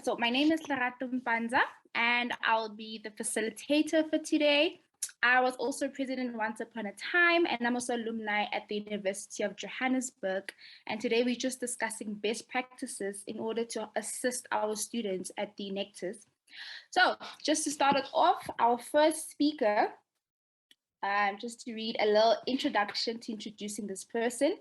So my name is Lerato Mpanza, and I'll be the facilitator for today. I was also president once upon a time, and I'm also alumni at the University of Johannesburg. And today we're just discussing best practices in order to assist our students at the Enactus. So just to start it off, our first speaker, just to read a little introduction to introducing this person.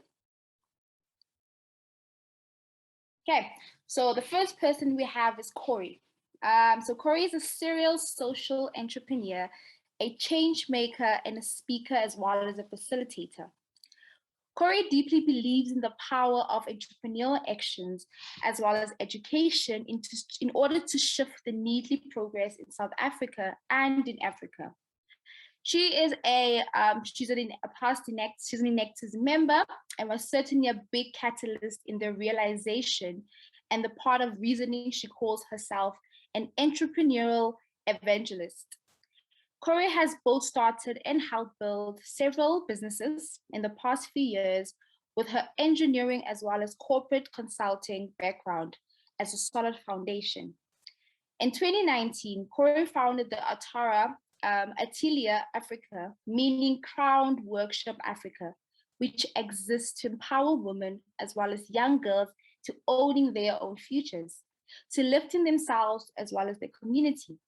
Okay, so the first person we have is Kory. So Kory is a serial social entrepreneur, a change maker, and a speaker, as well as a facilitator. Kory deeply believes in the power of entrepreneurial actions as well as education in order to shift the needly progress in South Africa and in Africa. She is she's an Enactus member and was certainly a big catalyst in the realization and the part of reasoning she calls herself an entrepreneurial evangelist. Kory has both started and helped build several businesses in the past few years with her engineering as well as corporate consulting background as a solid foundation. In 2019, Kory founded the Atelier Africa, meaning Crowned Workshop Africa, which exists to empower women as well as young girls to owning their own futures, to lifting themselves as well as their community.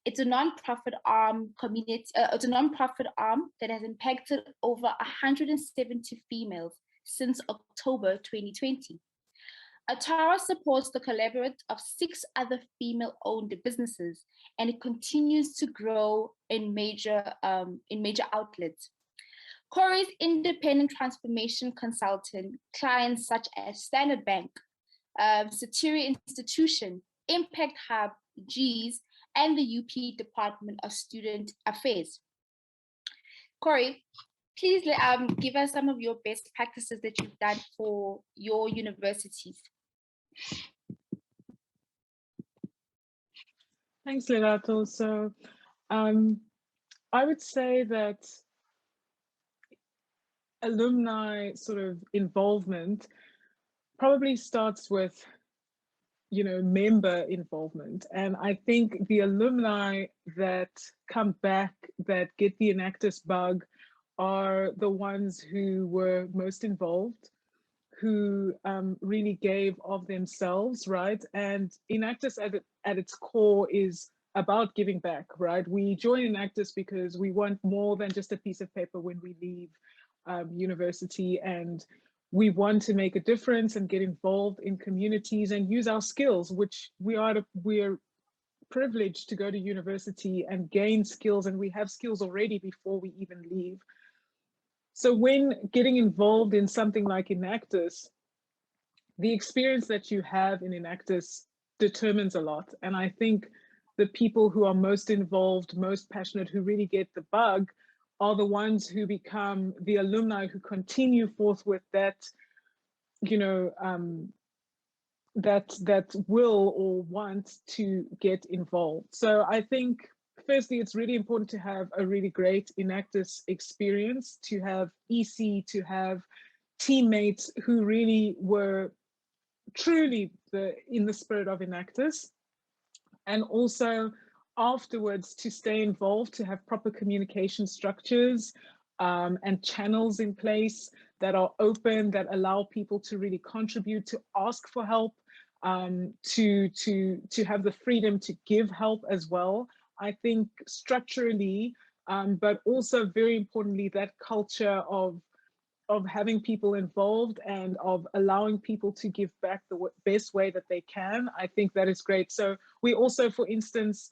It's a non-profit arm that has impacted over 170 females since October 2020. Atara supports the collaborate of 6 other female-owned businesses, and it continues to grow in major outlets. Kory's independent transformation consultant clients such as Standard Bank, Satiri Institution, Impact Hub, GES, and the UP Department of Student Affairs. Kory, please give us some of your best practices that you've done for your universities. Thanks, Lerato. So I would say that alumni sort of involvement probably starts with, member involvement. And I think the alumni that come back, that get the Enactus bug, are the ones who were most involved, who really gave of themselves, right? And Enactus at its core is about giving back, right? We join Enactus because we want more than just a piece of paper when we leave university, and we want to make a difference and get involved in communities and use our skills, which we're privileged to go to university and gain skills, and we have skills already before we even leave. So when getting involved in something like Enactus, the experience that you have in Enactus determines a lot. And I think the people who are most involved, most passionate, who really get the bug, are the ones who become the alumni who continue forth with that, that will or want to get involved. So I think, firstly, it's really important to have a really great Enactus experience, to have EC, to have teammates who really were truly in the spirit of Enactus, and also afterwards to stay involved, to have proper communication structures and channels in place that are open, that allow people to really contribute, to ask for help, to have the freedom to give help as well. I think structurally, but also very importantly, that culture of having people involved and of allowing people to give back the best way that they can, I think that is great. So we also, for instance,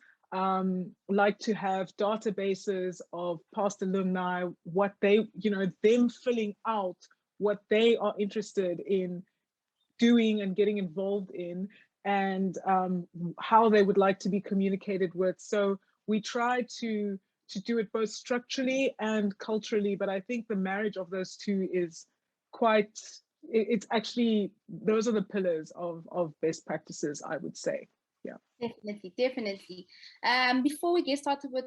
like to have databases of past alumni, what they, them filling out what they are interested in doing and getting involved in, and how they would like to be communicated with. So we try to do it both structurally and culturally, but I think the marriage of those two is quite, it's actually, those are the pillars of best practices, I would say. Yeah. Definitely. Before we get started with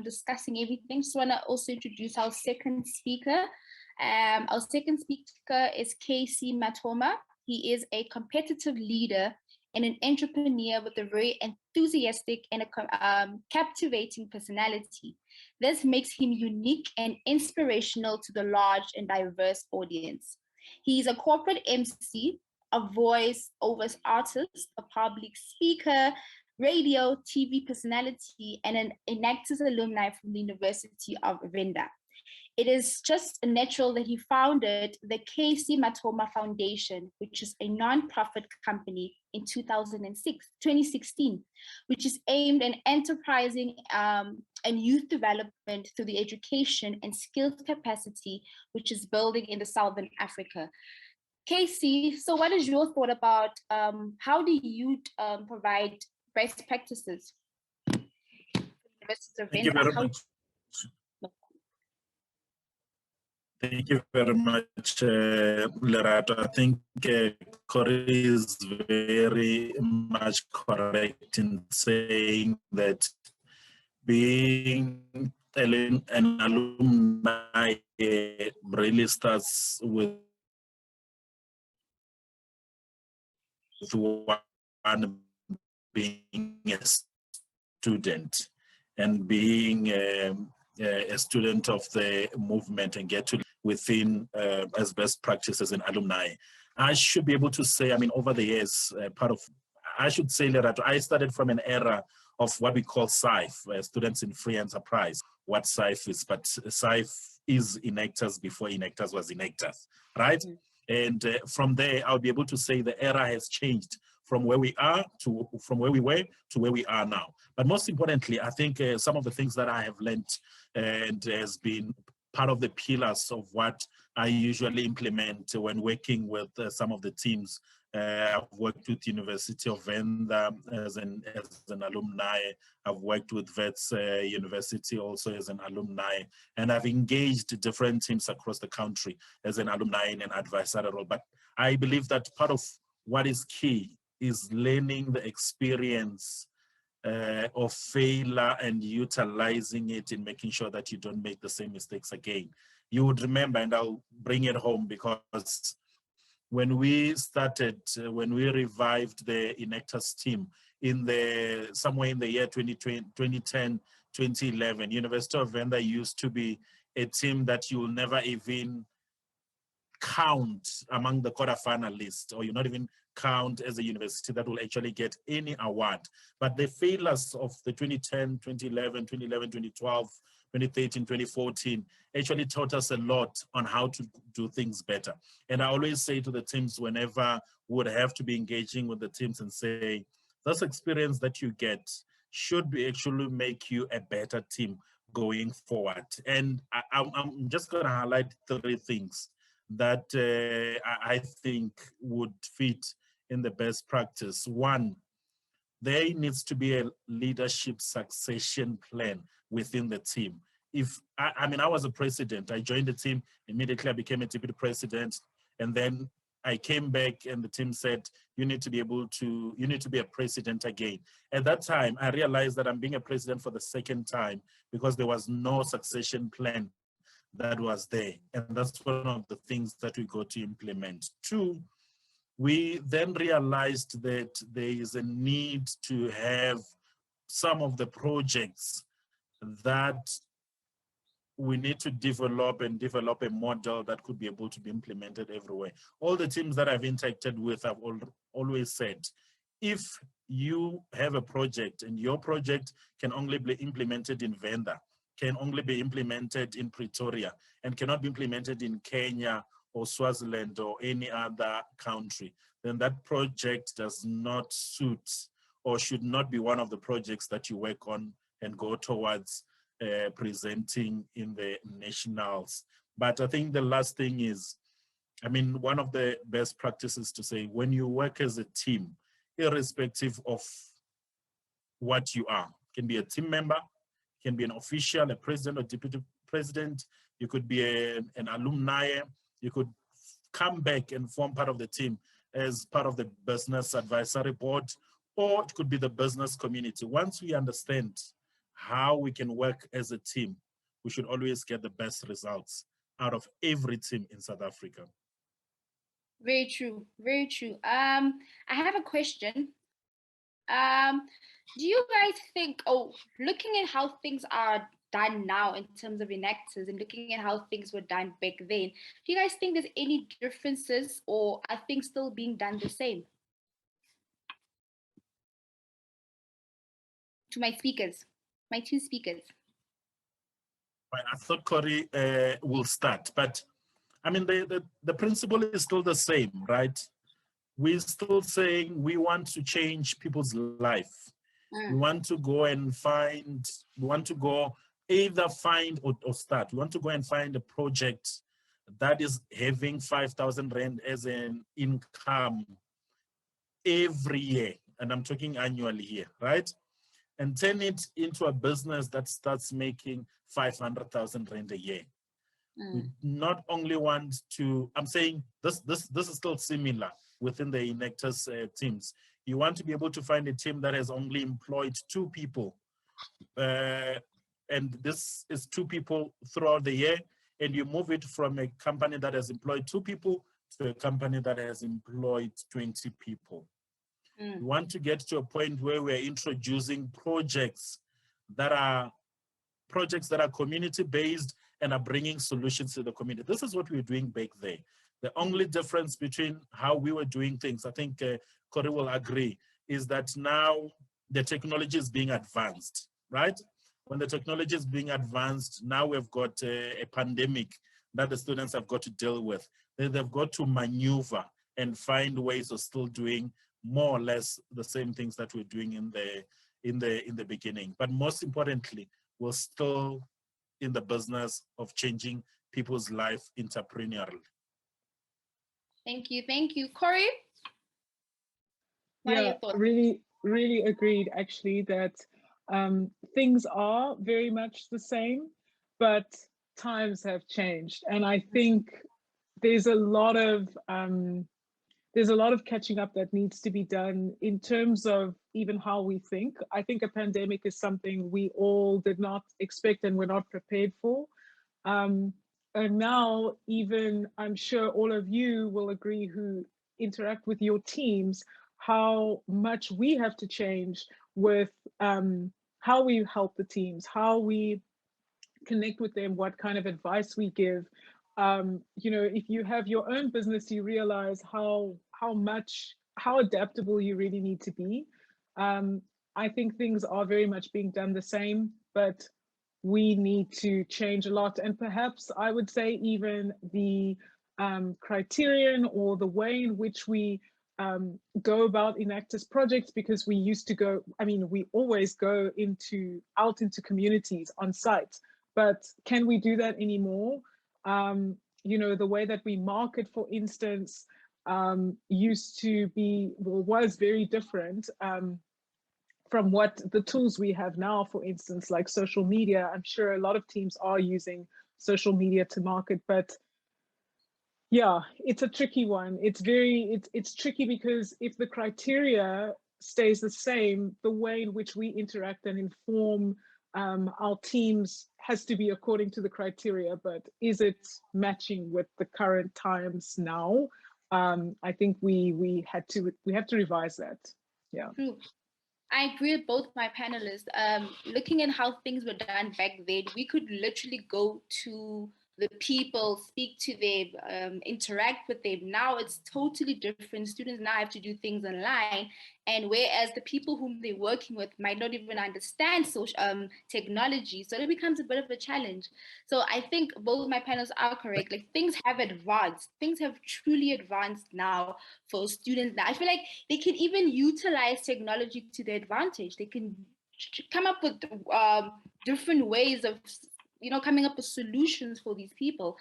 discussing everything, just want to also introduce our second speaker. Our second speaker is KC Mathoma. He is a competitive leader and an entrepreneur with a very enthusiastic and captivating personality. This makes him unique and inspirational to the large and diverse audience. He's a corporate MC, a voice over artist, a public speaker, radio, TV personality, and an Enactus alumni from the University of Venda. It is just natural that he founded the Mathoma Foundation, which is a non-profit company in 2016, which is aimed at enterprising and youth development through the education and skills capacity, which is building in the Southern Africa. Casey, so what is your thought about how do you provide best practices? Thank you very much. Thank you very much, Lerato. I think Kory is very much correct in saying that being an alumni really starts with one being a student and being a student of the movement and get to within as best practices in alumni. I should be able to say, I mean, over the years, I should say that I started from an era of what we call SIFE, Students in Free Enterprise, what SIFE is, but SIFE is Enactus before Enactus was Enactus, right? Mm-hmm. And from there, I'll be able to say the era has changed from where we are to from where we were to where we are now. But most importantly, I think some of the things that I have learned and has been part of the pillars of what I usually implement when working with some of the teams. I've worked with University of Venda as an alumni. I've worked with Wits University also as an alumni, and I've engaged different teams across the country as an alumni in an advisory role. But I believe that part of what is key is learning the experience of failure and utilizing it in making sure that you don't make the same mistakes again. You would remember, and I'll bring it home, because when we started, when we revived the Enactus team somewhere in the year 2010, 2011, University of Venda used to be a team that you will never even count among the quarterfinalists, or you not even count as a university that will actually get any award. But the failures of the 2010, 2011, 2012, 2013, 2014 actually taught us a lot on how to do things better. And I always say to the teams, whenever we would have to be engaging with the teams, and say, this experience that you get should be actually make you a better team going forward. And I'm just going to highlight 3 things that I think would fit in the best practice. 1, there needs to be a leadership succession plan within the team. If I mean, I was a president, I joined the team, immediately I became a deputy president, and then I came back and the team said, you need to be a president again. At that time, I realized that I'm being a president for the 2nd time because there was no succession plan that was there. And that's one of the things that we got to implement. 2, we then realized that there is a need to have some of the projects that we need to develop a model that could be able to be implemented everywhere. All the teams that I've interacted with have always said, if you have a project and your project can only be implemented in Venda, can only be implemented in Pretoria, and cannot be implemented in Kenya or Swaziland or any other country, then that project does not suit or should not be one of the projects that you work on and go towards presenting in the nationals. But I think the last thing is, I mean, one of the best practices to say, when you work as a team, irrespective of what you are, can be a team member, can be an official, a president or deputy president, you could be an alumni, you could come back and form part of the team as part of the business advisory board, or it could be the business community. Once we understand how we can work as a team, we should always get the best results out of every team in South Africa. Very true, very true. I have a question Do you guys think, looking at how things are done now in terms of Enactus and looking at how things were done back then, do you guys think there's any differences or are things still being done the same? To my speakers, my two speakers. I thought Kory will start, but I mean, the principle is still the same, right? We're still saying we want to change people's life. We want to go and find, we want to go either find or start. We want to go and find a project that is having 5,000 Rand as an income every year. And I'm talking annually here, right? And turn it into a business that starts making 500,000 Rand a year. We not only want to, I'm saying this is still similar within the Enactus teams. You want to be able to find a team that has only employed 2 people. And this is 2 people throughout the year. And you move it from a company that has employed 2 people to a company that has employed 20 people. We want to get to a point where we're introducing projects that are community-based and are bringing solutions to the community. This is what we were doing back there. The only difference between how we were doing things, I think Kory will agree, is that now the technology is being advanced, right? When the technology is being advanced, now we've got a pandemic that the students have got to deal with. They've got to maneuver and find ways of still doing more or less the same things that we're doing in the beginning. But most importantly, we're still in the business of changing people's life entrepreneurially. Thank you. Kory? What are your thoughts? Really agreed, actually, that things are very much the same, but times have changed. And I think there's a lot of catching up that needs to be done in terms of even how we think. I think a pandemic is something we all did not expect and were not prepared for. And now, even I'm sure all of you will agree who interact with your teams, how much we have to change with how we help the teams, how we connect with them, what kind of advice we give. If you have your own business, you realize how adaptable you really need to be. I think things are very much being done the same, but we need to change a lot. And perhaps I would say even the criterion or the way in which we go about Enactus projects, because we used to go, we always go out into communities on site, but can we do that anymore? The way that we market, for instance, was very different from what the tools we have now, for instance, like social media. I'm sure a lot of teams are using social media to market, but yeah, it's a tricky one. It's tricky because if the criteria stays the same, the way in which we interact and inform our teams has to be according to the criteria, but is it matching with the current times now? I think we have to revise that. Yeah. True. I agree with both my panelists. Looking at how things were done back then, we could literally go to the people, speak to them, interact with them. Now it's totally different. Students now have to do things online, and whereas the people whom they're working with might not even understand social technology, so it becomes a bit of a challenge. So I think both my panels are correct. Like, things have advanced. Things have truly advanced now for students. Now I feel like they can even utilize technology to their advantage. They can come up with different ways of coming up with solutions for these people.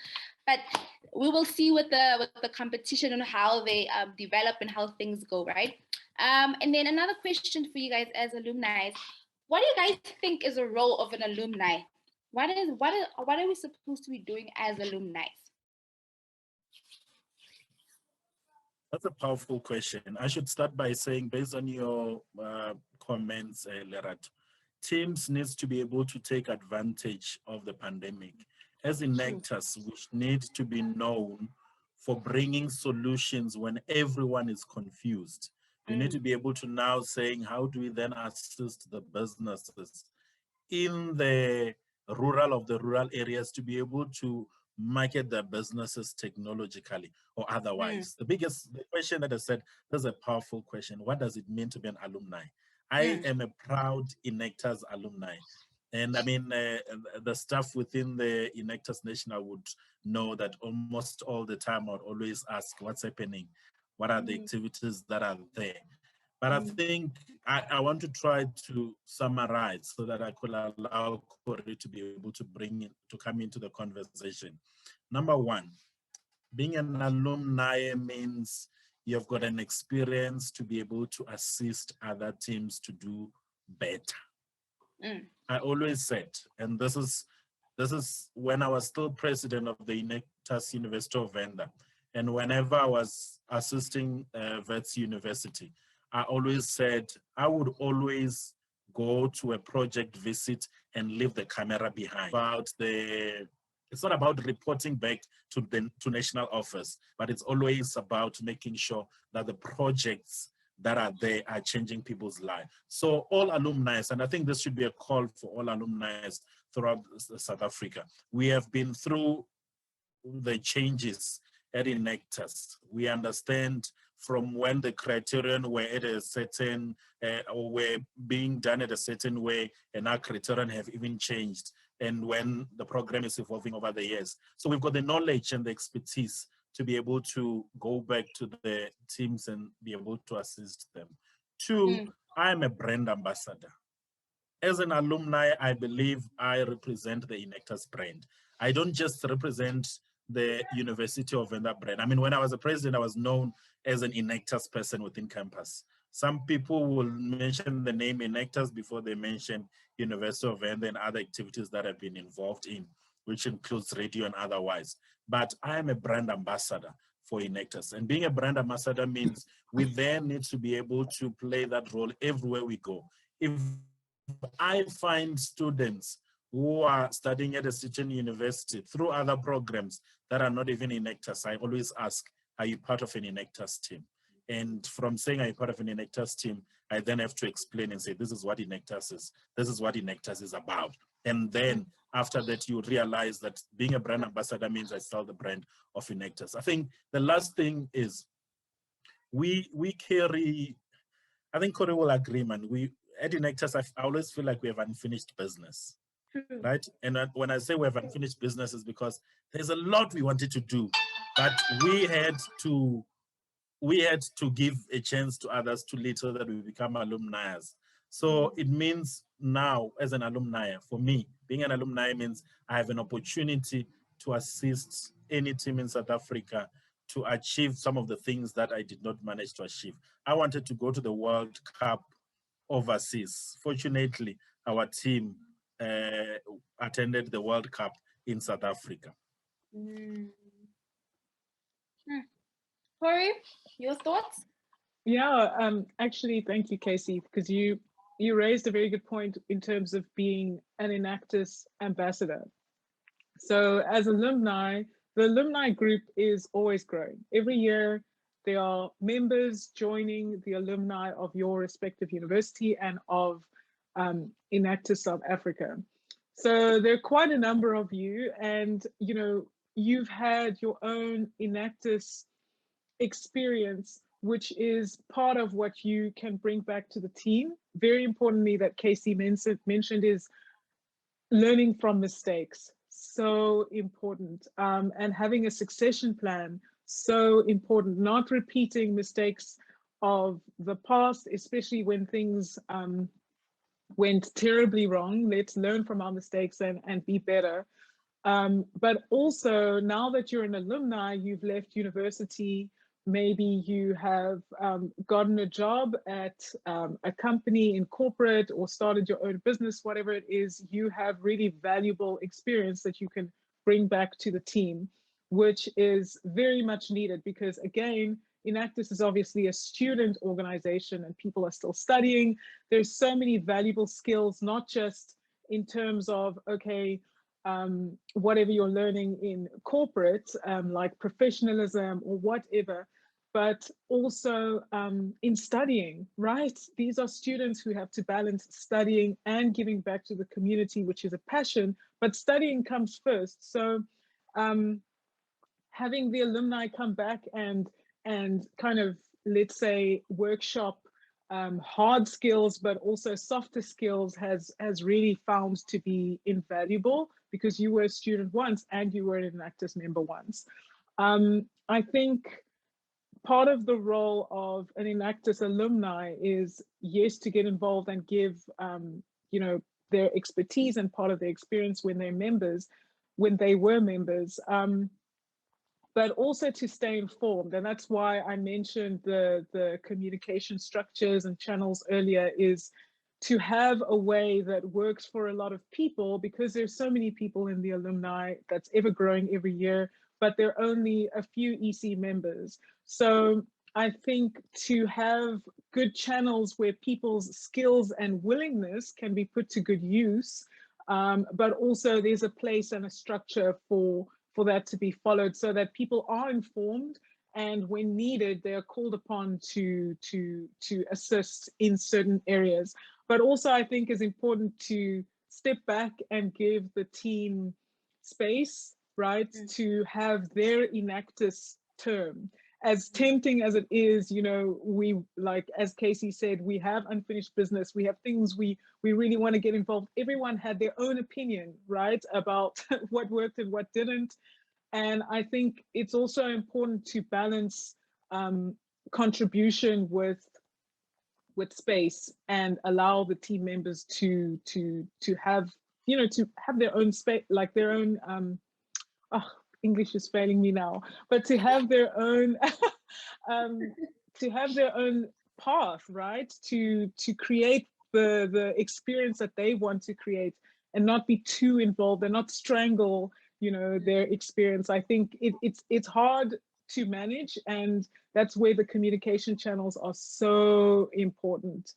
But we will see with the competition and how they develop and how things go, right? And then another question for you guys as alumni is, what do you guys think is a role of an alumni? What are we supposed to be doing as alumni? That's a powerful question. I should start by saying, based on your comments, Lerat, teams needs to be able to take advantage of the pandemic. As Enactus, which need to be known for bringing solutions when everyone is confused. You need to be able to now saying, how do we then assist the businesses in the rural areas to be able to market their businesses technologically or otherwise. The question that I said, that's a powerful question. What does it mean to be an alumni? I am a proud Enactus alumni. And I mean, the staff within the Enactus National would know that almost all the time I would always ask, what's happening? What are the activities that are there? But I think I want to try to summarize so that I could allow Kory to be able to come into the conversation. Number one, being an alumni means you've got an experience to be able to assist other teams to do better. I always said, and this is when I was still president of the Enactus University of Venda, and whenever I was assisting Wits University, I always said I would always go to a project visit and leave the camera behind. It's not about reporting back to national office, but it's always about making sure that the projects that are there are changing people's lives. So all alumni, and I think this should be a call for all alumni throughout South Africa. We have been through the changes at Enactus. We understand from when the criterion were at a certain, or were being done at a certain way, and our criterion have even changed, and when the program is evolving over the years. So we've got the knowledge and the expertise to be able to go back to the teams and be able to assist them. Two, I'm a brand ambassador. As an alumni, I believe I represent the Enactus brand. I don't just represent the University of Venda brand. I mean, when I was a president, I was known as an Enactus person within campus. Some people will mention the name Enactus before they mention University of Venda and other activities that I've been involved in, which includes radio and otherwise. But I am a brand ambassador for Enactus. And being a brand ambassador means we then need to be able to play that role everywhere we go. If I find students who are studying at a certain university through other programs that are not even Enactus, I always ask, are you part of an Enactus team? And from saying are you part of an Enactus team, I then have to explain and say, this is what Enactus is. This is what Enactus is about. And then after that, you realize that being a brand ambassador means I sell the brand of Enactus. I think the last thing is we carry, I think Kory will agree, man, at Enactus, I always feel like we have unfinished business, right? And when I say we have unfinished business is because there's a lot we wanted to do, but we had to give a chance to others to lead so that we become alumni. So it means now, as an alumni, for me, being an alumni means I have an opportunity to assist any team in South Africa to achieve some of the things that I did not manage to achieve. I wanted to go to the World Cup overseas. Fortunately, our team attended the World Cup in South Africa. Kory, your thoughts? Yeah, actually, thank you, Casey, because you raised a very good point in terms of being an Enactus ambassador. So as alumni, the alumni group is always growing. Every year, there are members joining the alumni of your respective university and of Enactus South Africa. So there are quite a number of you, and you've had your own Enactus experience, which is part of what you can bring back to the team. Very importantly, that Casey mentioned is learning from mistakes. So important. And having a succession plan, so important. Not repeating mistakes of the past, especially when things went terribly wrong. Let's learn from our mistakes and be better. But also, now that you're an alumni, you've left university, maybe you have gotten a job at a company in corporate or started your own business, whatever it is, you have really valuable experience that you can bring back to the team, which is very much needed because, again, Enactus is obviously a student organization and people are still studying. There's so many valuable skills, not just in terms of, okay, whatever you're learning in corporate, like professionalism or whatever, but also in studying, right? These are students who have to balance studying and giving back to the community, which is a passion, but studying comes first. So having the alumni come back and kind of, let's say, workshop hard skills, but also softer skills has really found to be invaluable, because you were a student once and you were an Enactus member once. I think part of the role of an Enactus alumni is, yes, to get involved and give, you know, their expertise and part of their experience when they were members, but also to stay informed. And that's why I mentioned the communication structures and channels earlier, is to have a way that works for a lot of people, because there's so many people in the alumni that's ever growing every year, but there are only a few EC members. So I think to have good channels where people's skills and willingness can be put to good use, but also there's a place and a structure for that to be followed, so that people are informed, and when needed, they are called upon to assist in certain areas. But also, I think it's important to step back and give the team space, right, to have their Enactus term. As tempting as it is, you know, we, like, as Casey said, we have unfinished business. We have things we really want to get involved. Everyone had their own opinion, right, about what worked and what didn't. And I think it's also important to balance contribution with space, and allow the team members to have, you know, to have their own space, like their own oh, English is failing me now, but to have their own to have their own path, right, to create the experience that they want to create, and not be too involved and not strangle, you know, their experience. I think it's hard to manage, and that's where the communication channels are so important,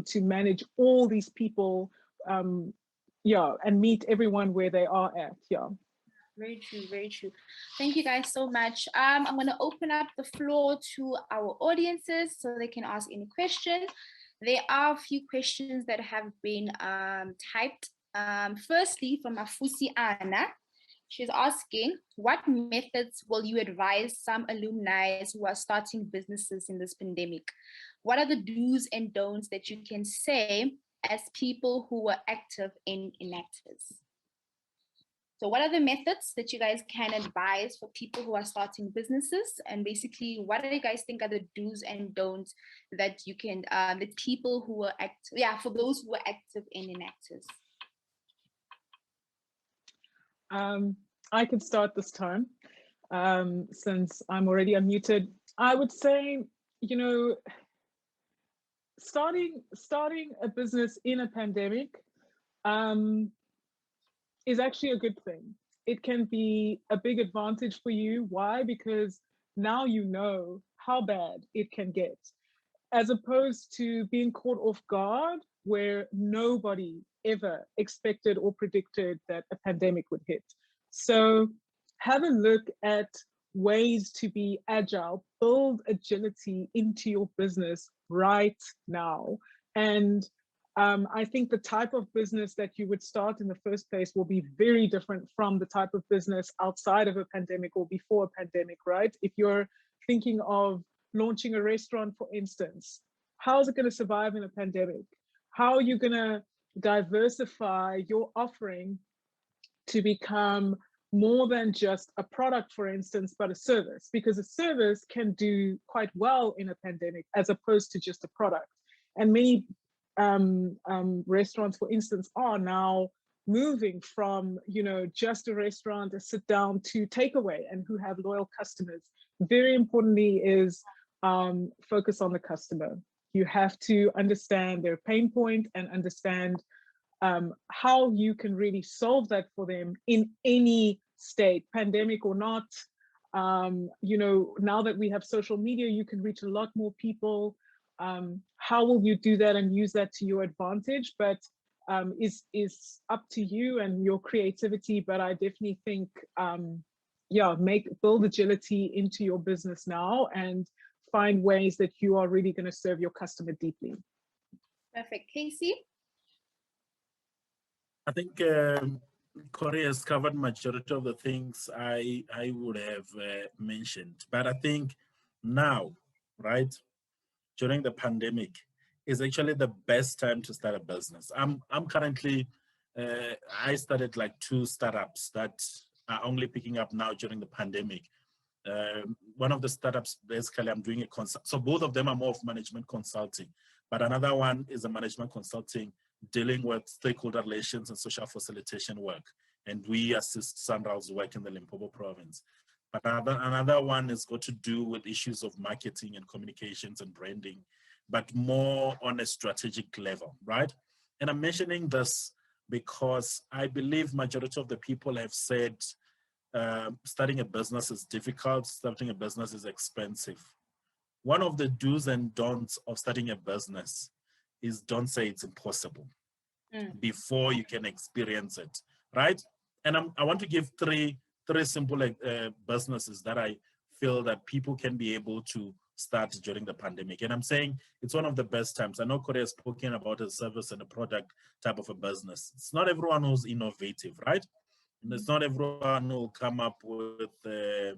to manage all these people, yeah, and meet everyone where they are at. Yeah. Very true, very true. Thank you guys so much. I'm going to open up the floor to our audiences so they can ask any questions. There are a few questions that have been typed. Firstly, from Afusi Anna, she's asking, what methods will you advise some alumni who are starting businesses in this pandemic? What are the do's and don'ts that you can say as people who were active in Enactus? So what are the methods that you guys can advise for people who are starting businesses? And basically, what do you guys think are the do's and don'ts that you can, the people who are active, for those who are active in Enactus? I can start this time, since I'm already unmuted. I would say, you know, starting a business in a pandemic is actually a good thing. It can be a big advantage for you. Why? Because now you know how bad it can get, as opposed to being caught off guard, where nobody ever expected or predicted that a pandemic would hit. So have a look at ways to be agile, build agility into your business right now. And I think the type of business that you would start in the first place will be very different from the type of business outside of a pandemic or before a pandemic, right? If you're thinking of launching a restaurant, for instance, how is it going to survive in a pandemic? How are you going to diversify your offering to become more than just a product, for instance, but a service? Because a service can do quite well in a pandemic as opposed to just a product. And many restaurants, for instance, are now moving from, you know, just a restaurant, a sit down, to takeaway, and who have loyal customers. Very importantly is focus on the customer. You have to understand their pain point and understand how you can really solve that for them in any state, pandemic or not. You know, now that we have social media, you can reach a lot more people. How will you do that and use that to your advantage? But is up to you and your creativity. But I definitely think, build agility into your business now, and find ways that you are really going to serve your customer deeply. Perfect. Casey? I think Kory has covered majority of the things I would have mentioned, but I think now, right, during the pandemic, is actually the best time to start a business. I'm currently, I started like 2 startups that are only picking up now during the pandemic. One of the startups, basically, I'm doing a consult. So both of them are more of management consulting, but another one is a management consulting dealing with stakeholder relations and social facilitation work. And we assist Sanral's work in the Limpopo province. But another one is got to do with issues of marketing and communications and branding, but more on a strategic level, right? And I'm mentioning this because I believe majority of the people have said starting a business is difficult, starting a business is expensive. One of the do's and don'ts of starting a business is don't say it's impossible before you can experience it, right? And I want to give three simple businesses that I feel that people can be able to start during the pandemic. And I'm saying it's one of the best times. I know Kory has spoken about a service and a product type of a business. It's not everyone who's innovative, right? And it's not everyone who will come up with the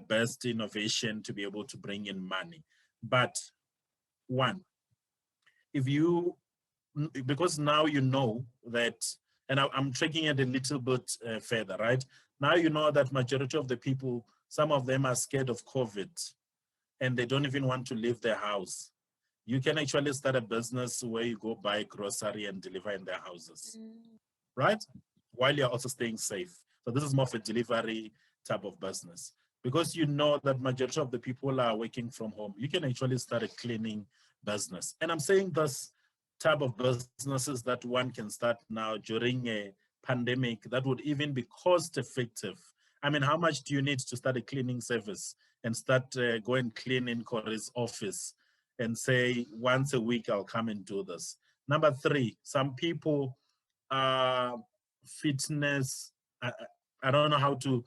best innovation to be able to bring in money. But one, if you, because now you know that, and I'm taking it a little bit further, right? Now you know that majority of the people, some of them are scared of COVID and they don't even want to leave their house. You can actually start a business where you go buy grocery and deliver in their houses, right? While you're also staying safe. So this is more of a delivery type of business. Because you know that majority of the people are working from home, you can actually start a cleaning business. And I'm saying this type of businesses that one can start now during a pandemic that would even be cost effective. I mean, how much do you need to start a cleaning service and start go and clean in Kory's office and say, once a week, I'll come and do this. Number 3, some people fitness, I don't know how to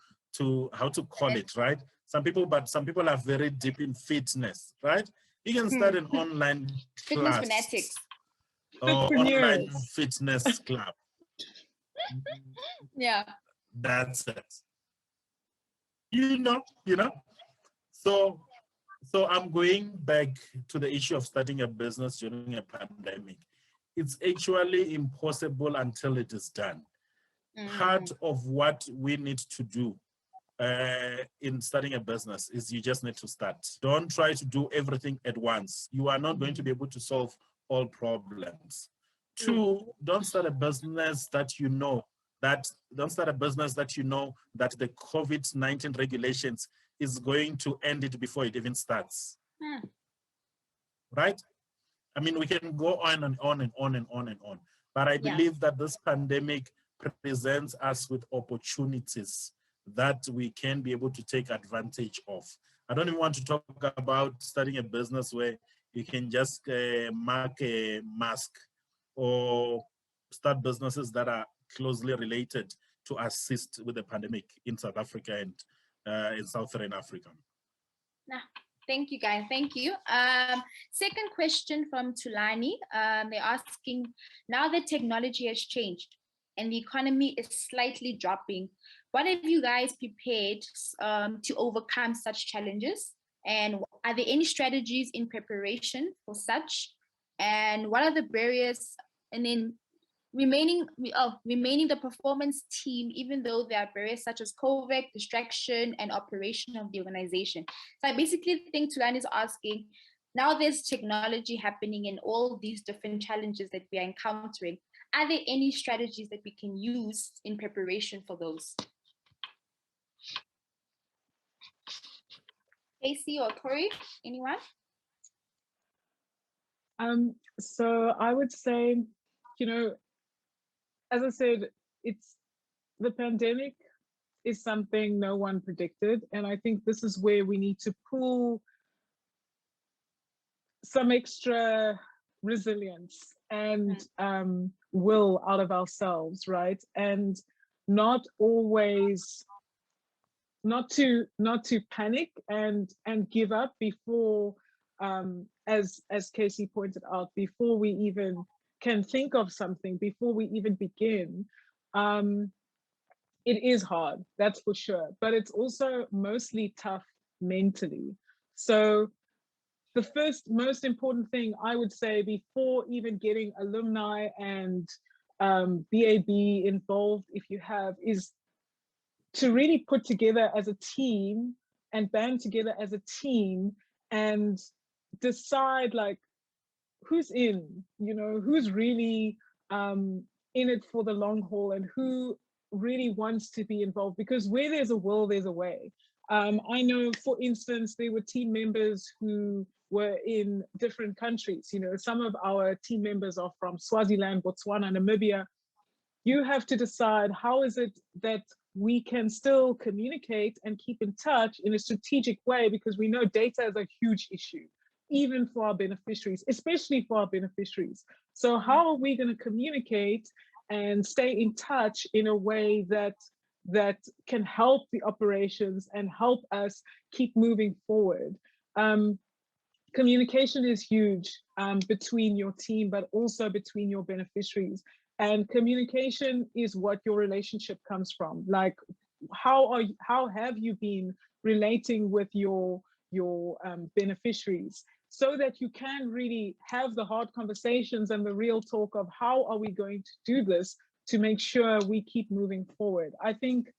call it, right? Some people are very deep in fitness, right? You can start an online Fitness class fanatics. or online fitness club. Yeah. That's it. You know. So I'm going back to the issue of starting a business during a pandemic. It's actually impossible until it is done. Part of what we need to do in starting a business is you just need to start. Don't try to do everything at once. You are not going to be able to solve all problems. 2, don't start a business that you know that the COVID-19 regulations is going to end it before it even starts. Right? I mean, we can go on and on and on and on and on. But I believe that this pandemic presents us with opportunities that we can be able to take advantage of. I don't even want to talk about starting a business where you can just mark a mask or start businesses that are closely related to assist with the pandemic in South Africa and in Southern Africa. Thank you, guys. Thank you. Second question from Tulani. They're asking, now that technology has changed and the economy is slightly dropping, what have you guys prepared to overcome such challenges? And are there any strategies in preparation for such? And what are the barriers? And then remaining the performance team, even though there are barriers such as COVID, distraction, and operation of the organization. So I basically think Tulani is asking, now there's technology happening and all these different challenges that we are encountering. Are there any strategies that we can use in preparation for those? Casey or Kory, anyone? So I would say, as I said, the pandemic is something no one predicted. And I think this is where we need to pull some extra resilience and will out of ourselves, right? And not always not to panic and give up before, as Casey pointed out, before we even can think of something, before we even begin. It is hard, that's for sure, but it's also mostly tough mentally. So the first most important thing I would say before even getting alumni and BAB involved, if you have, is to really put together as a team and band together as a team and decide like who's in, who's really in it for the long haul and who really wants to be involved, because where there's a will, there's a way. I know, for instance, there were team members who were in different countries. Some of our team members are from Swaziland, Botswana, Namibia. You have to decide how is it that we can still communicate and keep in touch in a strategic way, because we know data is a huge issue, even for our beneficiaries, especially for our beneficiaries. So how are we going to communicate and stay in touch in a way that can help the operations and help us keep moving forward? Communication is huge between your team, but also between your beneficiaries. And communication is what your relationship comes from. Like, how have you been relating with your beneficiaries, so that you can really have the hard conversations and the real talk of how are we going to do this to make sure we keep moving forward. I think,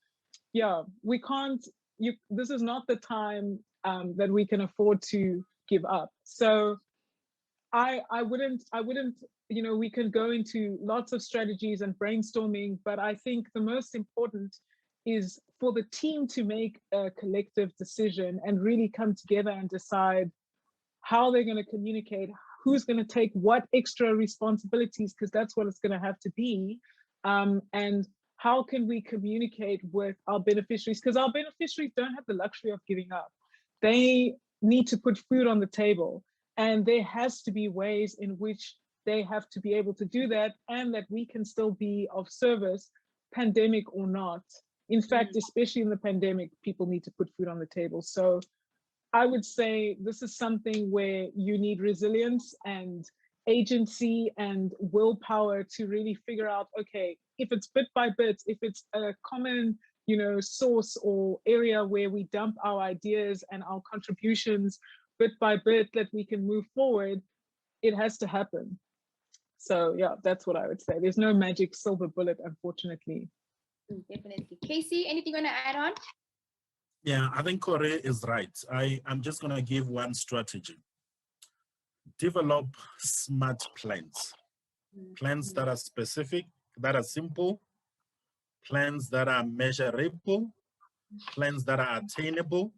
yeah, we can't, this is not the time that we can afford to give up. So I wouldn't, we can go into lots of strategies and brainstorming, but I think the most important is for the team to make a collective decision and really come together and decide how they're going to communicate, who's going to take what extra responsibilities, because that's what it's going to have to be, and how can we communicate with our beneficiaries, because our beneficiaries don't have the luxury of giving up. They need to put food on the table, and there has to be ways in which they have to be able to do that, and that we can still be of service, pandemic or not. In fact, especially in the pandemic, people need to put food on the table. So I would say this is something where you need resilience and agency and willpower to really figure out, okay, if it's bit by bit, if it's a common, source or area where we dump our ideas and our contributions bit by bit, that we can move forward, it has to happen. So yeah, that's what I would say. There's no magic silver bullet, unfortunately. Definitely. Casey, anything you want to add on? Yeah, I think Kory is right. I'm just going to give one strategy. Develop smart plans. Plans that are specific, that are simple, plans that are measurable, plans that are attainable,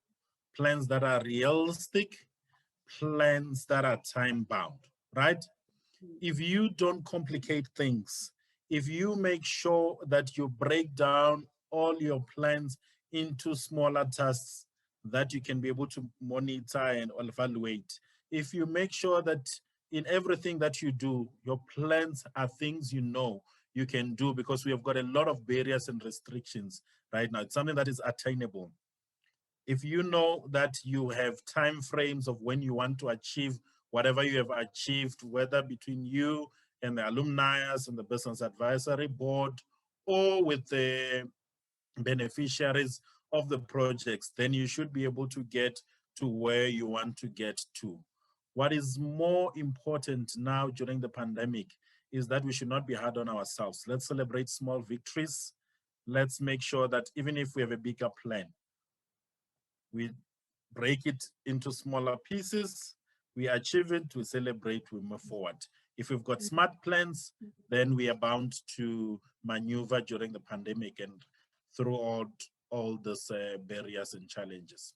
plans that are realistic, plans that are time-bound, right? If you don't complicate things, if you make sure that you break down all your plans into smaller tasks that you can be able to monitor and evaluate, if you make sure that in everything that you do, your plans are things you can do, because we have got a lot of barriers and restrictions right now. It's something that is attainable. If you know that you have time frames of when you want to achieve whatever you have achieved, whether between you and the alumni and the business advisory board, or with the beneficiaries of the projects, then you should be able to get to where you want to get to. What is more important now during the pandemic is that we should not be hard on ourselves. Let's celebrate small victories. Let's make sure that even if we have a bigger plan, we break it into smaller pieces, we achieve it, we celebrate, we move forward. If we've got smart plans, then we are bound to maneuver during the pandemic and throughout all these barriers and challenges.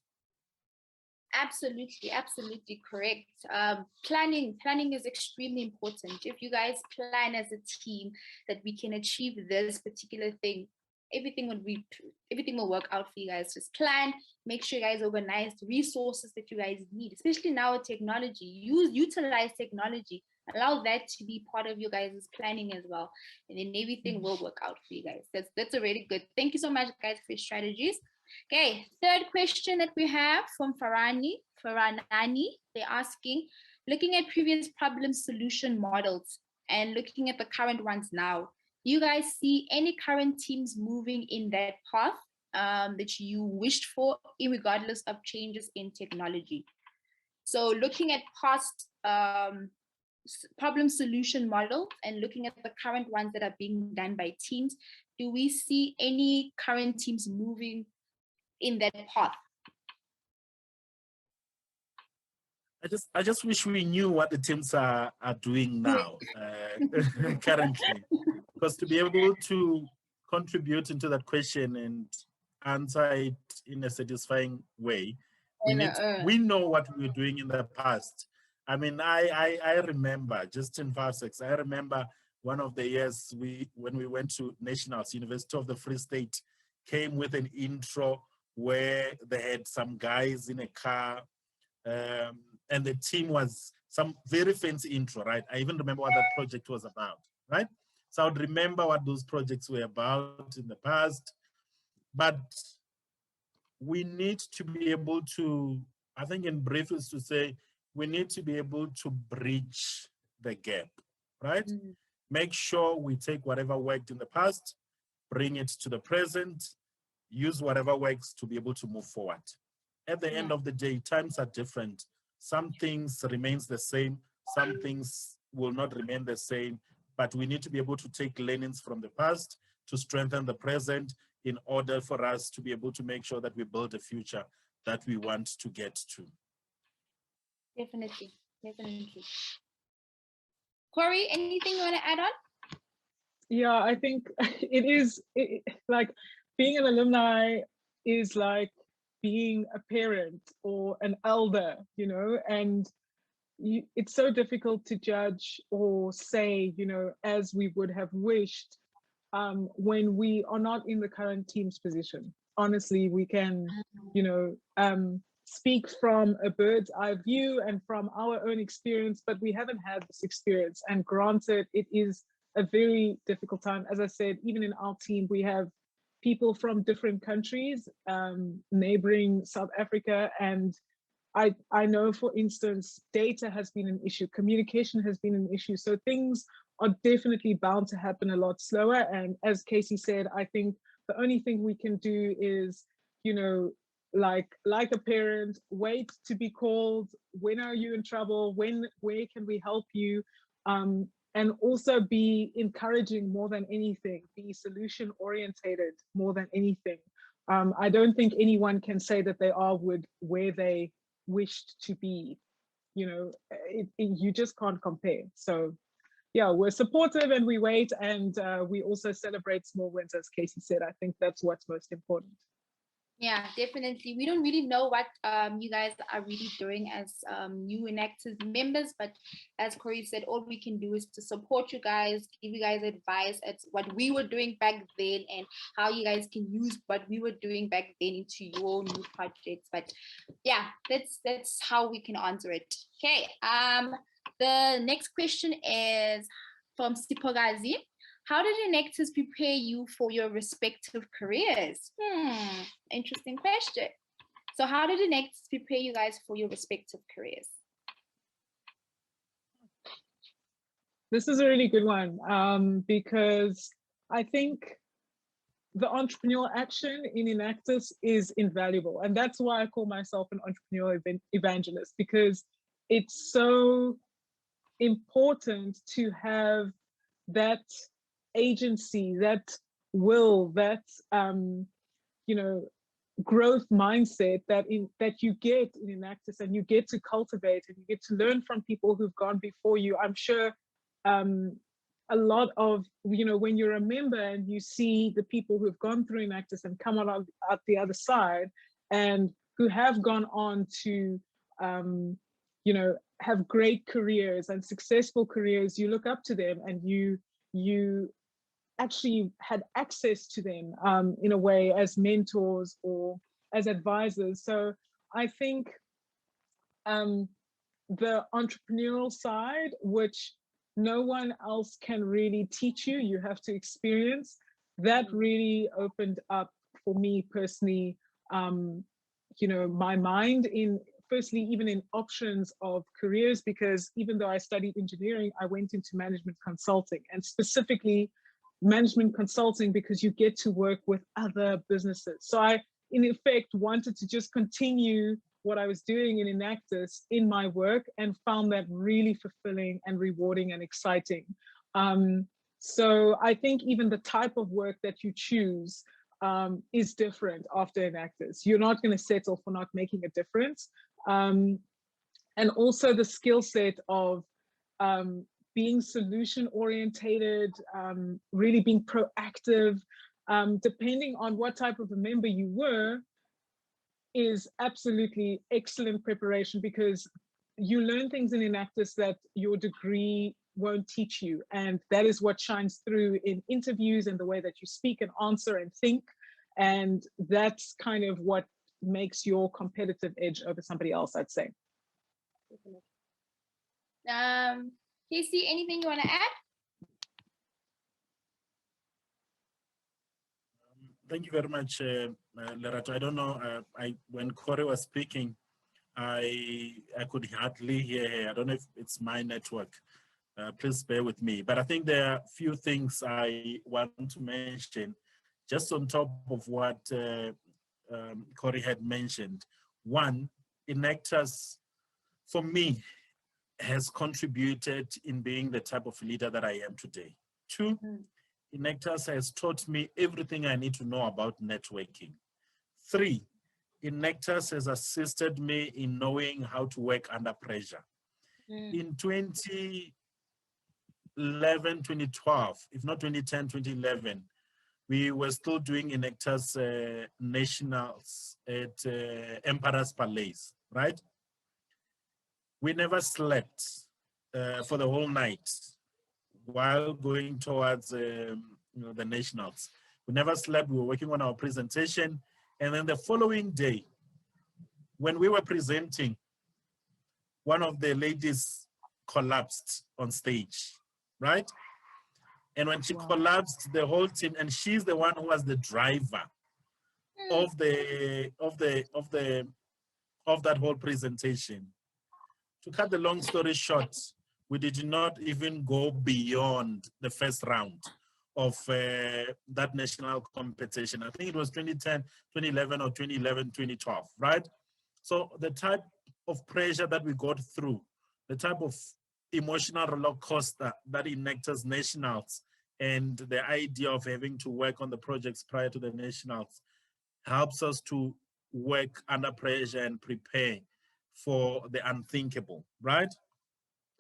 Absolutely correct. Planning is extremely important. If you guys plan as a team that we can achieve this particular thing, everything will work out for you guys. Just plan, make sure you guys organize the resources that you guys need, especially now with technology. Utilize technology, allow that to be part of your guys' planning as well, and then everything will work out for you guys. That's already good. Thank you so much, guys, for your strategies. Okay, third question that we have from Faranani. They're asking, looking at previous problem solution models and looking at the current ones now, do you guys see any current teams moving in that path that you wished for, regardless of changes in technology? So looking at past problem solution models and looking at the current ones that are being done by teams, do we see any current teams moving in that path? I just wish we knew what the teams are doing now, currently, because to be able to contribute into that question and answer it in a satisfying way, we know what we were doing in the past. I mean, I remember, just in 5-6, I remember one of the years when we went to Nationals, University of the Free State, came with an intro where they had some guys in a car, and the team was some very fancy intro, right? I even remember what that project was about, right? So I would remember what those projects were about in the past, but we need to be able to, I think in brief is to say, we need to be able to bridge the gap, right? Make sure we take whatever worked in the past, bring it to the present, use whatever works to be able to move forward. At the end of the day, times are different. Some things remains the same, some things will not remain the same, but we need to be able to take learnings from the past to strengthen the present in order for us to be able to make sure that we build a future that we want to get to. Definitely. Kory, anything you want to add on? Yeah, I think it is like being an alumni is like being a parent or an elder, you know, and it's so difficult to judge or say, you know, as we would have wished when we are not in the current team's position. Honestly, we can, you know, speak from a bird's eye view and from our own experience, but we haven't had this experience. And granted, it is a very difficult time. As I said, even in our team, we have people from different countries, neighboring South Africa. And I know, for instance, data has been an issue, communication has been an issue. So things are definitely bound to happen a lot slower. And as Casey said, I think the only thing we can do is, you know, like a parent, wait to be called. When are you in trouble? Where can we help you? And also be encouraging more than anything, be solution orientated more than anything. I don't think anyone can say that they are where they wished to be. You know, you just can't compare. So yeah, we're supportive and we wait, and we also celebrate small wins, as Casey said. I think that's what's most important. Yeah, definitely. We don't really know what you guys are really doing as new Enactus members, but as Kory said, all we can do is to support you guys, give you guys advice at what we were doing back then and how you guys can use what we were doing back then into your new projects. But yeah, that's how we can answer it. Okay. The next question is from Sipogazi. How did Enactus prepare you for your respective careers? Interesting question. So how did Enactus prepare you guys for your respective careers? This is a really good one, because I think the entrepreneurial action in Enactus is invaluable. And that's why I call myself an entrepreneurial evangelist, because it's so important to have that agency, that will, that you know, growth mindset that you get in Enactus, and you get to cultivate, and you get to learn from people who've gone before you. I'm sure a lot of, you know, when you're a member and you see the people who've gone through Enactus and come out the other side, and who have gone on to you know, have great careers and successful careers, you look up to them, and you actually had access to them in a way as mentors or as advisors. So I think the entrepreneurial side, which no one else can really teach you, you have to experience, that really opened up for me personally you know, my mind in, firstly, even in options of careers, because even though I studied engineering, I went into management consulting, and specifically management consulting because you get to work with other businesses. So I, in effect, wanted to just continue what I was doing in Enactus in my work, and found that really fulfilling and rewarding and exciting. So I think even the type of work that you choose is different after Enactus. You're not going to settle for not making a difference. And also the skill set of being solution orientated, really being proactive, depending on what type of a member you were, is absolutely excellent preparation, because you learn things in Enactus that your degree won't teach you. And that is what shines through in interviews and the way that you speak and answer and think. And that's kind of what makes your competitive edge over somebody else, I'd say. Casey, anything you want to add? Thank you very much, Lerato. I don't know, when Kory was speaking, I could hardly hear her. I don't know if it's my network. Please bear with me. But I think there are a few things I want to mention, just on top of what Kory had mentioned. One, Enactus, for me, has contributed in being the type of leader that I am today. Two, Enactus has taught me everything I need to know about networking. Three, Enactus has assisted me in knowing how to work under pressure. In 2011, 2012, if not 2010, 2011, we were still doing Enactus nationals at Emperor's Palace, right? We never slept for the whole night while going towards you know, the nationals. We never slept. We were working on our presentation. And then the following day, when we were presenting, one of the ladies collapsed on stage, right? And when she collapsed, the whole team, and she's the one who was the driver of that whole presentation. To cut the long story short, we did not even go beyond the first round of that national competition. I think it was 2010, 2011, or 2011, 2012, right? So the type of pressure that we got through, the type of emotional roller coaster that Enactus nationals, and the idea of having to work on the projects prior to the nationals helps us to work under pressure and prepare for the unthinkable, right?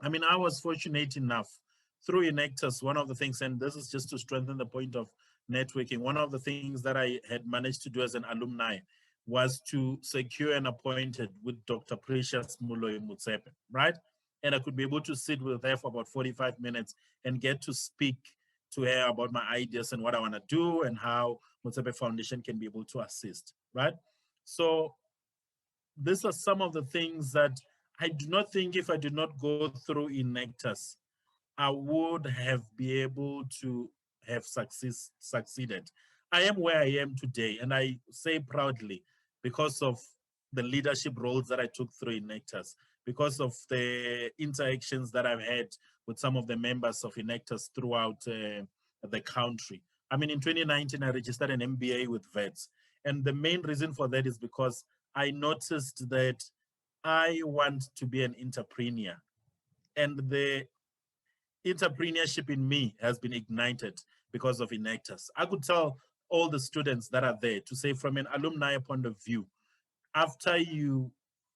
I mean, I was fortunate enough through Enactus, one of the things, and this is just to strengthen the point of networking, one of the things that I had managed to do as an alumni was to secure an appointment with Dr. Precious Moloi Motsepe, right? And I could be able to sit with her for about 45 minutes and get to speak to her about my ideas and what I want to do and how Motsepe Foundation can be able to assist, right? So these are some of the things that I do not think, if I did not go through Enactus, I would have been able to have succeeded. I am where I am today, and I say proudly because of the leadership roles that I took through Enactus, because of the interactions that I've had with some of the members of Enactus throughout the country. I mean, in 2019, I registered an MBA with VETS, and the main reason for that is because I noticed that I want to be an entrepreneur, and the entrepreneurship in me has been ignited because of Enactus. I could tell all the students that are there to say, from an alumni point of view, after you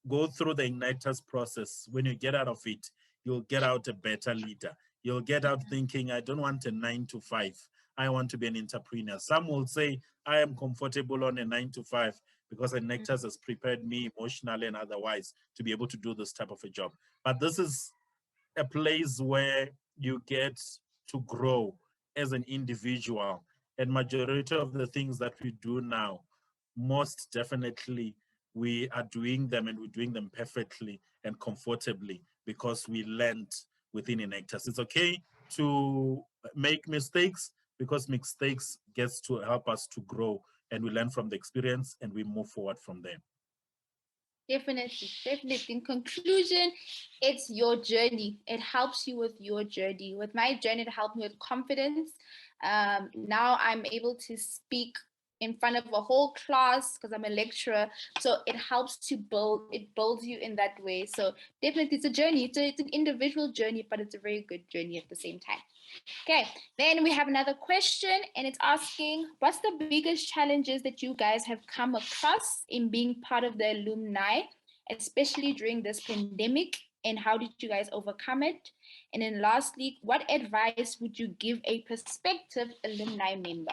go through the Enactus process, when you get out of it, you'll get out a better leader. You'll get out thinking, I don't want a 9-to-5. I want to be an entrepreneur. Some will say, I am comfortable on a 9-to-5 because Enactus has prepared me emotionally and otherwise to be able to do this type of a job. But this is a place where you get to grow as an individual. And majority of the things that we do now, most definitely we are doing them, and we're doing them perfectly and comfortably because we learned within Enactus. It's okay to make mistakes because mistakes gets to help us to grow and we learn from the experience and we move forward from there. Definitely, definitely. In conclusion, it's your journey. It helps you with your journey. With my journey, it helped me with confidence. Now I'm able to speak in front of a whole class because I'm a lecturer. So it helps to build, it builds you in that way. So definitely it's a journey. It's an individual journey, but it's a very good journey at the same time. Okay, then we have another question, and it's asking, what's the biggest challenges that you guys have come across in being part of the alumni, especially during this pandemic, and how did you guys overcome it? And then lastly, what advice would you give a prospective alumni member?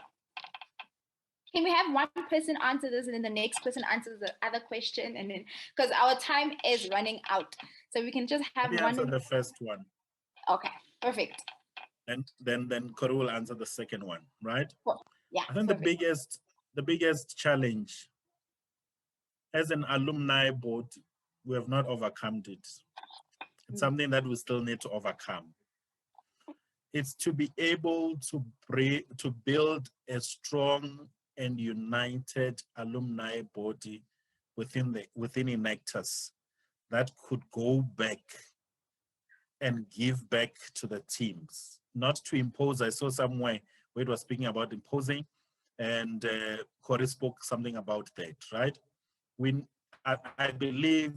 Can we have one person answer this and then the next person answers the other question, and then because our time is running out, so we can just have one. Answer the first one. Okay, perfect. And then Kory will answer the second one, right? Yeah. I think the biggest challenge as an alumni board, we have not overcome it. It's something that we still need to overcome. It's to be able to build a strong and united alumni body within Enactus that could go back and give back to the teams, not to impose. I saw somewhere where it was speaking about imposing, and Kory spoke something about that, right? I believe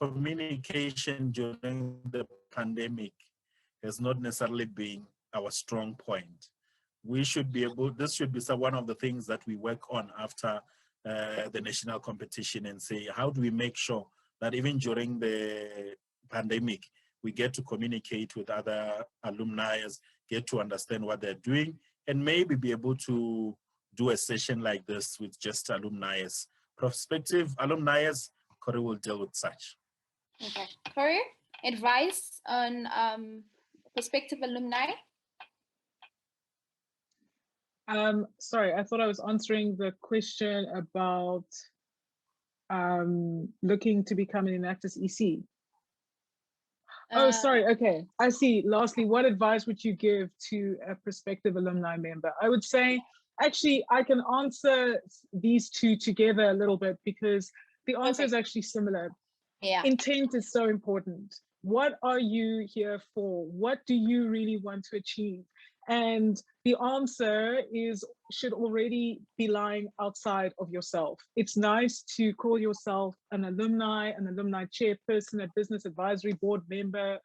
communication during the pandemic has not necessarily been our strong point. We should be able, this should be one of the things that we work on after the national competition, and say, how do we make sure that even during the pandemic, we get to communicate with other alumni, get to understand what they're doing, and maybe be able to do a session like this with just alumni. Prospective alumni, Kory will deal with such. Okay. Kory, advice on prospective alumni? Sorry, I thought I was answering the question about looking to become an Enactus EC. Oh, sorry. Okay, I see. Lastly, what advice would you give to a prospective alumni member? I would say, actually, I can answer these two together a little bit because the answer is actually similar. Yeah. Intent is so important. What are you here for? What do you really want to achieve? And the answer should already be lying outside of yourself. It's nice to call yourself an alumni chairperson, a business advisory board member,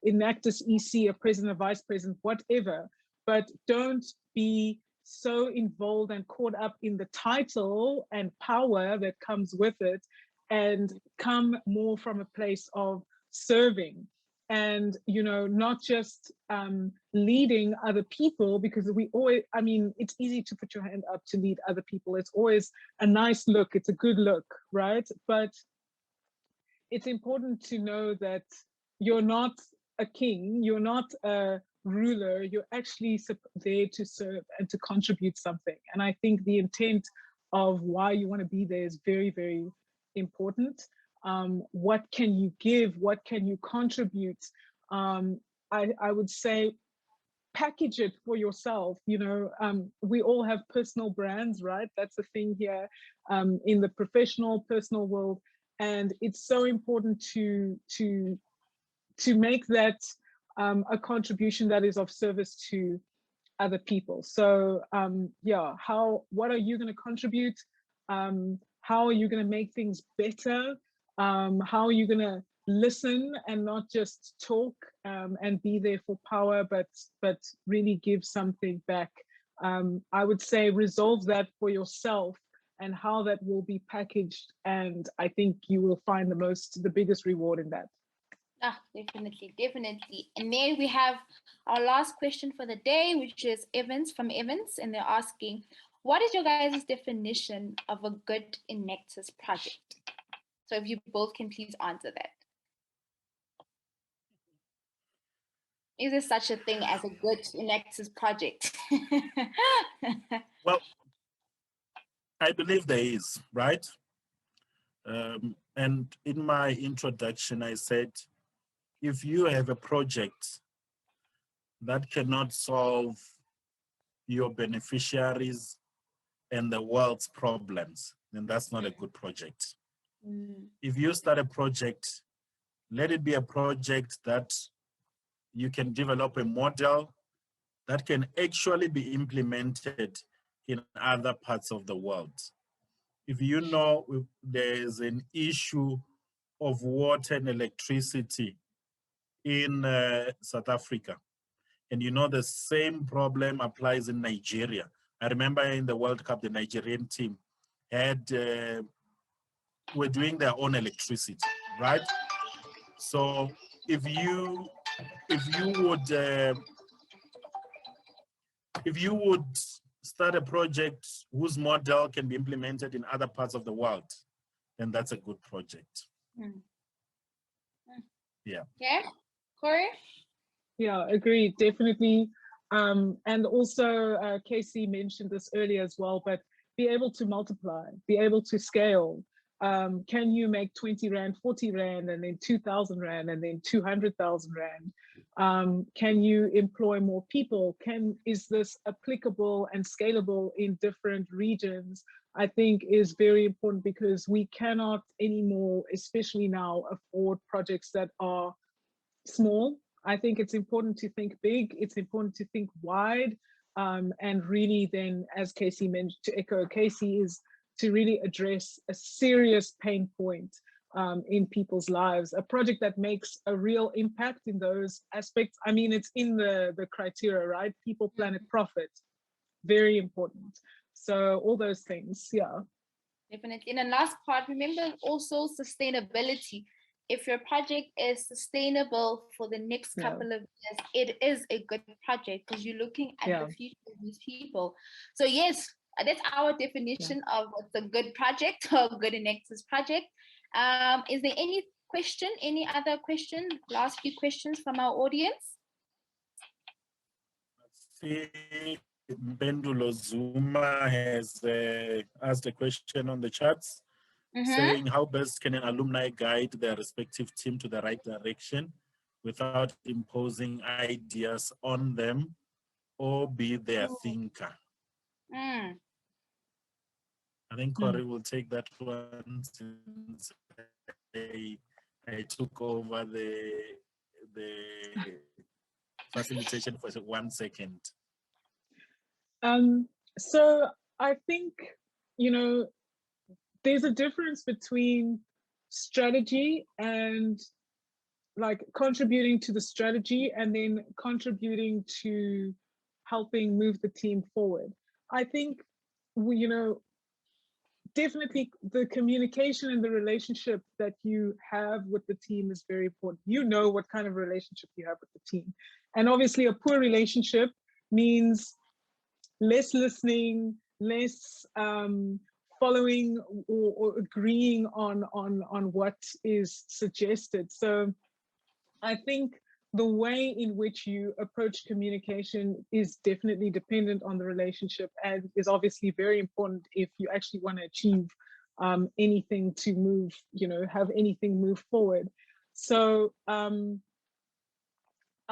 Enactus EC, a president, a vice president, whatever. But don't be so involved and caught up in the title and power that comes with it, and come more from a place of serving. And, you know, not just leading other people, because we always, I mean, it's easy to put your hand up to lead other people. It's always a nice look. It's a good look, right? But it's important to know that you're not a king, you're not a ruler, you're actually there to serve and to contribute something. And I think the intent of why you want to be there is very, very important. What can you give? What can you contribute? I would say package it for yourself. You know, we all have personal brands, right? That's the thing here in the professional, personal world. And it's so important to make that a contribution that is of service to other people. So yeah, what are you going to contribute? How are you going to make things better? How are you going to listen and not just talk and be there for power, but really give something back? I would say resolve that for yourself and how that will be packaged, and I think you will find the biggest reward in that. Ah, definitely. And then we have our last question for the day, which is from Evans, and they're asking, what is your guys' definition of a good Enactus project? So if you both can please answer that. Is there such a thing as a good Enactus project? Well, I believe there is, right? And in my introduction, I said, if you have a project that cannot solve your beneficiaries' and the world's problems, then that's not a good project. Mm. If you start a project, let it be a project that you can develop a model that can actually be implemented in other parts of the world. If you know there's an issue of water and electricity in South Africa, and you know the same problem applies in Nigeria. I remember in the World Cup, the Nigerian team had were doing their own electricity, right? So if you would start a project whose model can be implemented in other parts of the world, then that's a good project. Mm. Yeah. Yeah, Kory? Yeah, agreed, definitely. And also, Casey mentioned this earlier as well, but be able to multiply, be able to scale. Can you make 20 Rand, 40 Rand, and then 2,000 Rand, and then 200,000 Rand? Can you employ more people? Is this applicable and scalable in different regions? I think is very important, because we cannot anymore, especially now, afford projects that are small. I think it's important to think big. It's important to think wide. And really then, as Casey mentioned, to echo Casey, is to really address a serious pain point in people's lives, a project that makes a real impact in those aspects. I mean, it's in the criteria, right? People, planet, profit, very important. So all those things, yeah. Definitely. And the last part, remember also sustainability. If your project is sustainable for the next couple of years, it is a good project, because you're looking at the future of these people. So yes, that's our definition of what's a good project or a good Enactus project. Is there any question, any other question, last few questions from our audience? See, Bendulo Zuma has asked a question on the chats, saying how best can an alumni guide their respective team to the right direction without imposing ideas on them or be their thinker? I think Kory will take that one, since I took over the facilitation for 1 second. So I think, there's a difference between strategy and like contributing to the strategy and then contributing to helping move the team forward. I think definitely the communication and the relationship that you have with the team is very important. You know what kind of relationship you have with the team. And obviously a poor relationship means less listening, less following or agreeing on what is suggested. So I think the way in which you approach communication is definitely dependent on the relationship, and is obviously very important if you actually want to achieve anything to move, have anything move forward. So I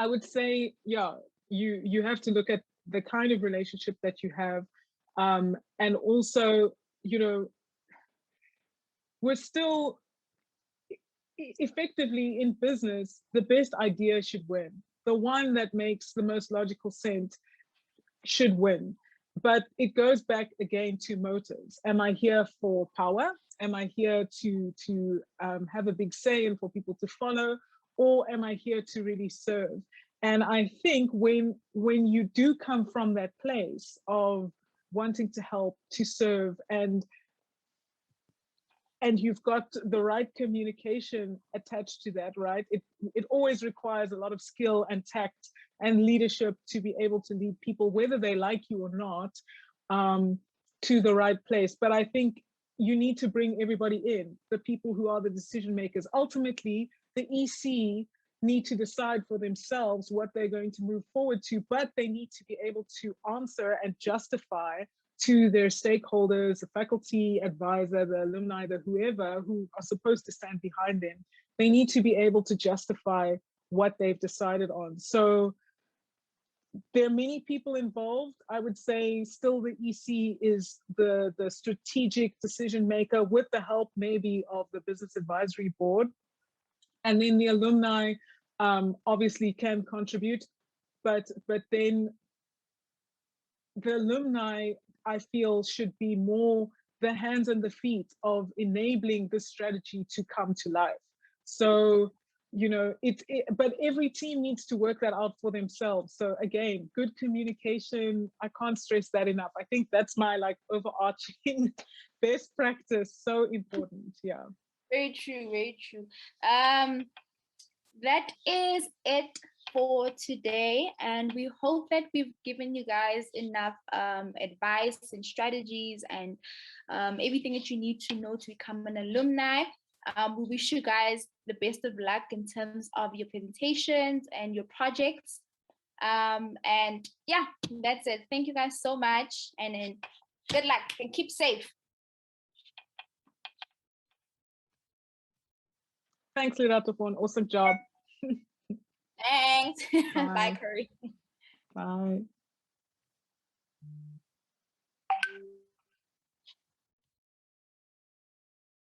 would say, you have to look at the kind of relationship that you have. And also, we're still effectively in business, the best idea should win. The one that makes the most logical sense should win. But it goes back again to motives. Am I here for power? Am I here to have a big say and for people to follow? Or am I here to really serve? And I think when you do come from that place of wanting to help, to serve, and you've got the right communication attached to that, right? It always requires a lot of skill and tact and leadership to be able to lead people, whether they like you or not, to the right place. But I think you need to bring everybody in, the people who are the decision makers. Ultimately, the EC need to decide for themselves what they're going to move forward to, but they need to be able to answer and justify to their stakeholders, the faculty advisor, the alumni, the whoever who are supposed to stand behind them. They need to be able to justify what they've decided on. So there are many people involved. I would say still the EC is the strategic decision maker with the help maybe of the business advisory board. And then the alumni obviously can contribute, but then the alumni, I feel, should be more the hands and the feet of enabling this strategy to come to life. So, you know, but every team needs to work that out for themselves. So again, good communication, I can't stress that enough. I think that's my like overarching best practice, so important, yeah. Very true, very true. That is it for today, and we hope that we've given you guys enough advice and strategies and everything that you need to know to become an alumni. We wish you guys the best of luck in terms of your presentations and your projects. And yeah, that's it. Thank you guys so much, and then good luck and keep safe. Thanks, Lerato, for an awesome job. Thanks. Bye, Kory. Bye.